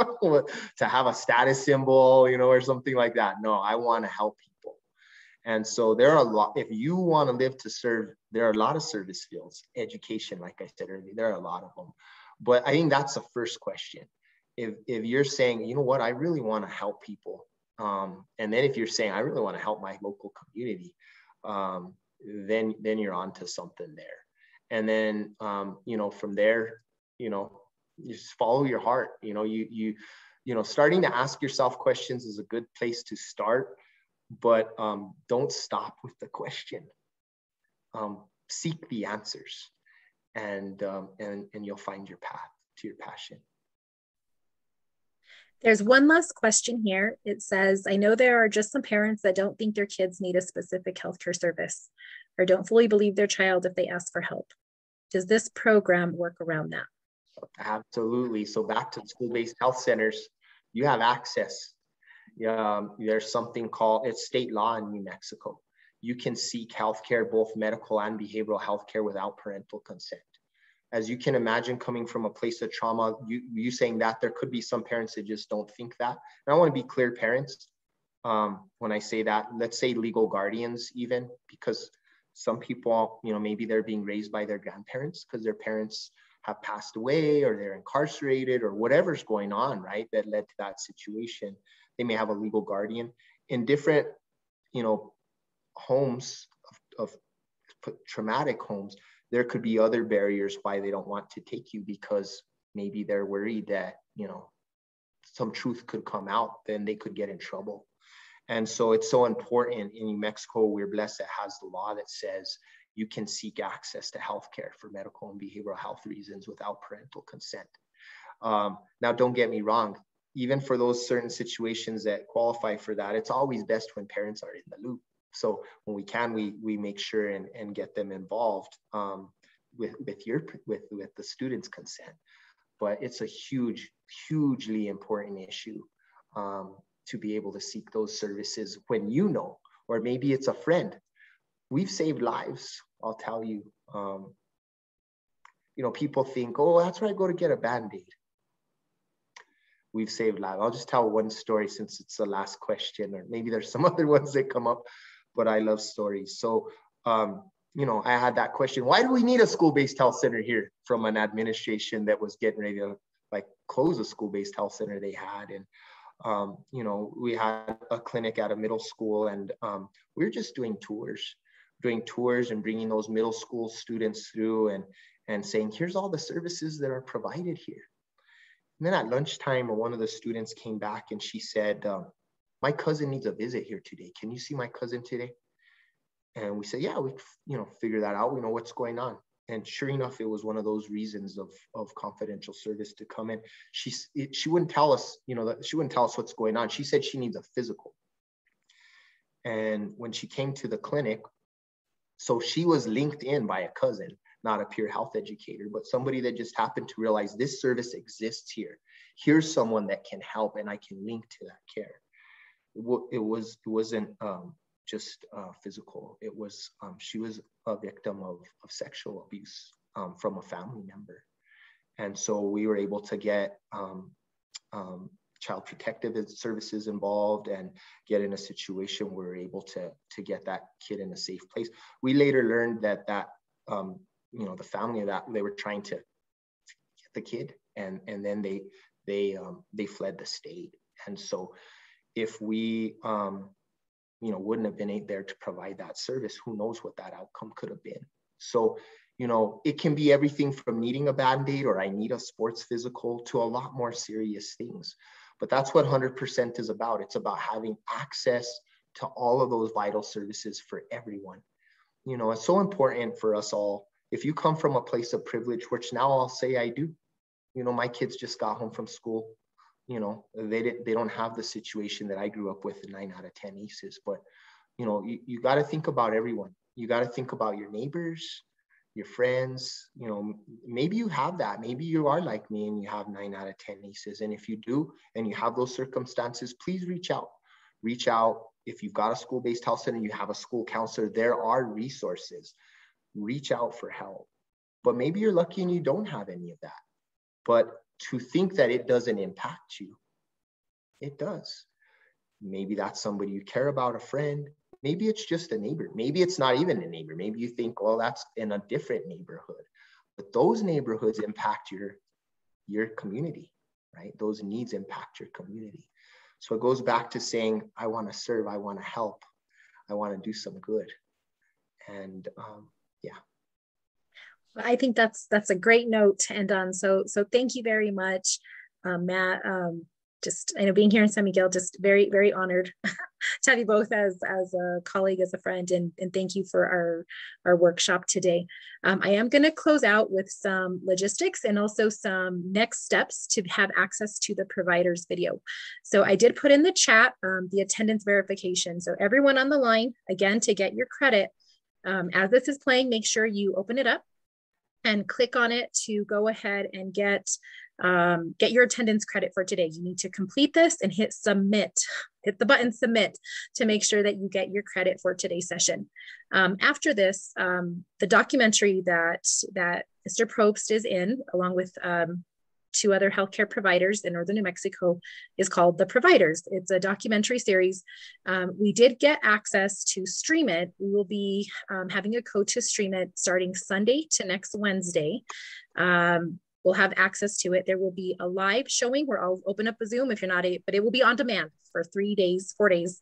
S2: to have a status symbol, or something like that. No, I want to help people. And so there are a lot, if you want to live to serve, there are a lot of service fields. Education, like I said earlier, there are a lot of them. But I think that's the first question. If you're saying, you know what, I really want to help people. And then if you're saying, I really want to help my local community, then you're onto something there. And then, you know, from there, you know, you just follow your heart. You know, you know, starting to ask yourself questions is a good place to start. But don't stop with the question. Seek the answers, and you'll find your path to your passion.
S1: There's one last question here. It says, I know there are just some parents that don't think their kids need a specific healthcare service or don't fully believe their child if they ask for help. Does this program work around that?
S2: Absolutely. So back to the school-based health centers, you have access. There's something called, it's state law in New Mexico. You can seek healthcare, both medical and behavioral healthcare, without parental consent. As you can imagine, coming from a place of trauma, you saying that, there could be some parents that just don't think that. And I want to be clear, parents, when I say that, let's say legal guardians even, because some people, you know, maybe they're being raised by their grandparents because their parents have passed away or they're incarcerated or whatever's going on, right, that led to that situation. They may have a legal guardian. In different, you know, homes of traumatic homes, there could be other barriers why they don't want to take you, because maybe they're worried that, you know, some truth could come out, then they could get in trouble. And so it's so important. In New Mexico, we're blessed that has the law that says you can seek access to healthcare for medical and behavioral health reasons without parental consent. Now, don't get me wrong. Even for those certain situations that qualify for that, it's always best when parents are in the loop. So when we can, we make sure and get them involved with the student's consent. But it's a hugely important issue to be able to seek those services when you know, or maybe it's a friend. We've saved lives, I'll tell you. You know, people think, oh, that's where I go to get a Band-Aid. We've saved lives. I'll just tell one story since it's the last question, or maybe there's some other ones that come up, but I love stories. So, you know, I had that question, why do we need a school-based health center here, from an administration that was getting ready to like close a school-based health center they had. And, you know, we had a clinic at a middle school, and we were just doing tours and bringing those middle school students through and saying, here's all the services that are provided here. And then at lunchtime, one of the students came back and she said, my cousin needs a visit here today. Can you see my cousin today? And we said, yeah, we, you know, figure that out. We know what's going on. And sure enough, it was one of those reasons of confidential service to come in. She wouldn't tell us, you know, she wouldn't tell us what's going on. She said she needs a physical. And when she came to the clinic, so she was linked in by a cousin, not a peer health educator, but somebody that just happened to realize this service exists here. Here's someone that can help, and I can link to that care. It wasn't just physical. It was, she was a victim of sexual abuse from a family member. And so we were able to get child protective services involved and get in a situation where we're able to get that kid in a safe place. We later learned that you know, the family of that, they were trying to get the kid, and then they fled the state. And so if we you know, wouldn't have been there to provide that service, who knows what that outcome could have been. So, you know, it can be everything from needing a Band-Aid or I need a sports physical to a lot more serious things. But that's what 100% is about. It's about having access to all of those vital services for everyone. You know, it's so important for us all. If you come from a place of privilege, which now I'll say I do, you know, my kids just got home from school. You know, they don't have the situation that I grew up with in 9 out of 10 ACEs. But, you know, you got to think about everyone. You got to think about your neighbors, your friends. You know, maybe you have that. Maybe you are like me and you have 9 out of 10 ACEs. And if you do, and you have those circumstances, please reach out. Reach out. If you've got a school-based health center, you have a school counselor, there are resources. Reach out for help. But maybe you're lucky and you don't have any of that. But to think that it doesn't impact you, it does. Maybe that's somebody you care about, a friend. Maybe it's just a neighbor. Maybe it's not even a neighbor. Maybe you think, well, that's in a different neighborhood. But those neighborhoods impact your community, right? Those needs impact your community. So it goes back to saying, I want to serve, I want to help, I want to do some good. And yeah.
S1: I think that's a great note to end on. So thank you very much, Matt. Just, I know, being here in San Miguel, just very, very honored to have you both as a colleague, as a friend, and thank you for our workshop today. I am going to close out with some logistics and also some next steps to have access to the provider's video. So I did put in the chat the attendance verification. So everyone on the line, again, to get your credit, as this is playing, make sure you open it up and click on it to go ahead and get your attendance credit for today. You need to complete this and hit submit, hit the button submit to make sure that you get your credit for today's session. After this, the documentary that Mr. Probst is in, along with 2 other healthcare providers in northern New Mexico, is called The Providers. It's a documentary series. We did get access to stream it. We will be having a code to stream it starting Sunday to next Wednesday. We'll have access to it. There will be a live showing where I'll open up a Zoom if you're not but it will be on demand for 3 days, 4 days.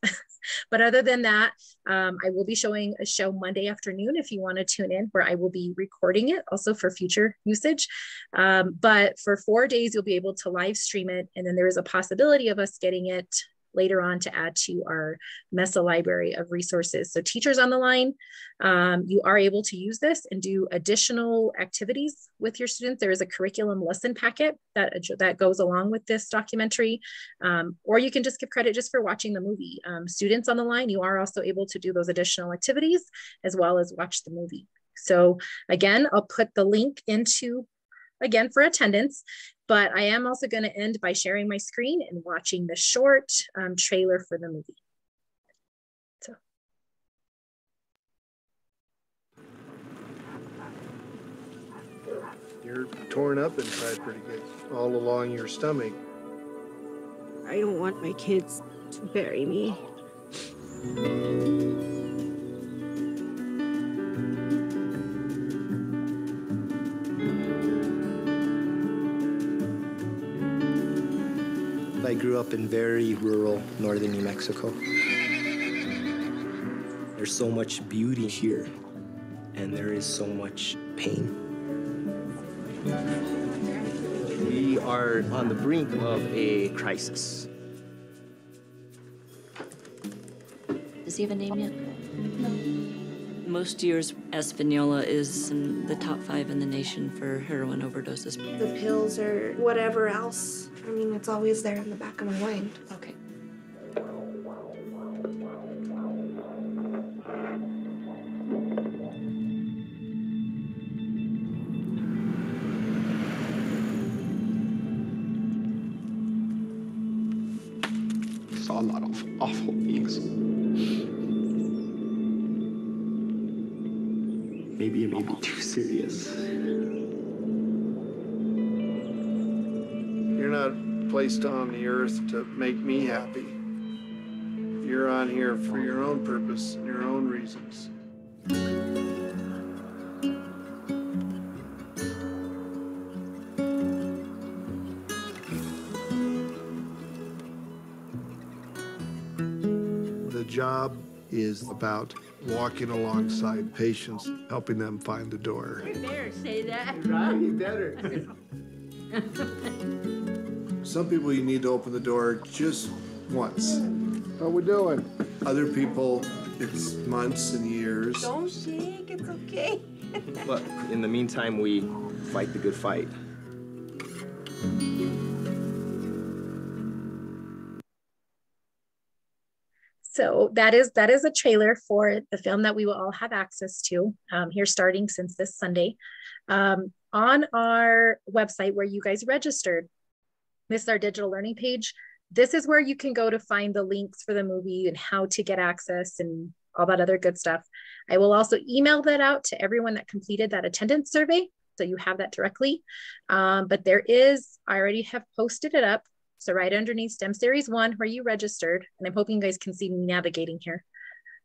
S1: But other than that, I will be showing a show Monday afternoon if you want to tune in, where I will be recording it also for future usage. But for 4 days, you'll be able to live stream it. And then there is a possibility of us getting it later on to add to our MESA library of resources. So teachers on the line, you are able to use this and do additional activities with your students. There is a curriculum lesson packet that goes along with this documentary, or you can just give credit just for watching the movie. Students on the line, you are also able to do those additional activities as well as watch the movie. So again, I'll put the link into, again, for attendance, but I am also going to end by sharing my screen and watching the short trailer for the movie. So.
S9: You're torn up inside pretty good, all along your stomach.
S10: I don't want my kids to bury me.
S3: I grew up in very rural northern New Mexico. There's so much beauty here, and there is so much pain. We are on the brink of a crisis.
S11: Does he have a name yet? Most years, Espanola is in the top 5 in the nation for heroin overdoses.
S10: The pills or whatever else, I mean, it's always there in the back of my mind.
S11: Okay.
S12: Saw a lot of awful things. Maybe it may be too serious.
S9: You're not placed on the earth to make me happy. You're on here for your own purpose and your own reasons. The job is about walking alongside patients, helping them find the door.
S13: You better say that.
S9: Right, you better. Some people you need to open the door just once. How we doing? Other people, it's months and years.
S10: Don't shake, it's okay.
S3: But in the meantime, we fight the good fight.
S1: So that is a trailer for the film that we will all have access to here starting since this Sunday. On our website where you guys registered, this is our digital learning page. This is where you can go to find the links for the movie and how to get access and all that other good stuff. I will also email that out to everyone that completed that attendance survey, so you have that directly. But there is, I already have posted it up. So right underneath STEM Series 1 where you registered, and I'm hoping you guys can see me navigating here.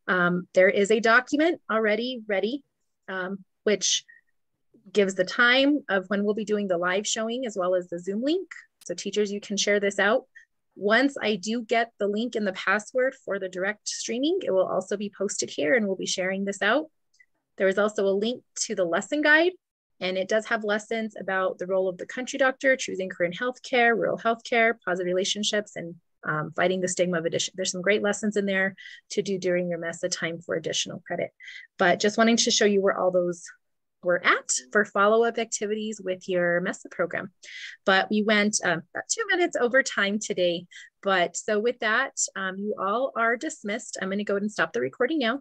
S1: There is a document already ready, which gives the time of when we'll be doing the live showing as well as the Zoom link. So teachers, you can share this out. Once I do get the link and the password for the direct streaming, it will also be posted here and we'll be sharing this out. There is also a link to the lesson guide, and it does have lessons about the role of the country doctor, choosing career in healthcare, rural healthcare, positive relationships, and fighting the stigma of addiction. There's some great lessons in there to do during your MESA time for additional credit. But just wanting to show you where all those were at for follow-up activities with your MESA program. But we went about 2 minutes over time today. But so with that, you all are dismissed. I'm going to go ahead and stop the recording now.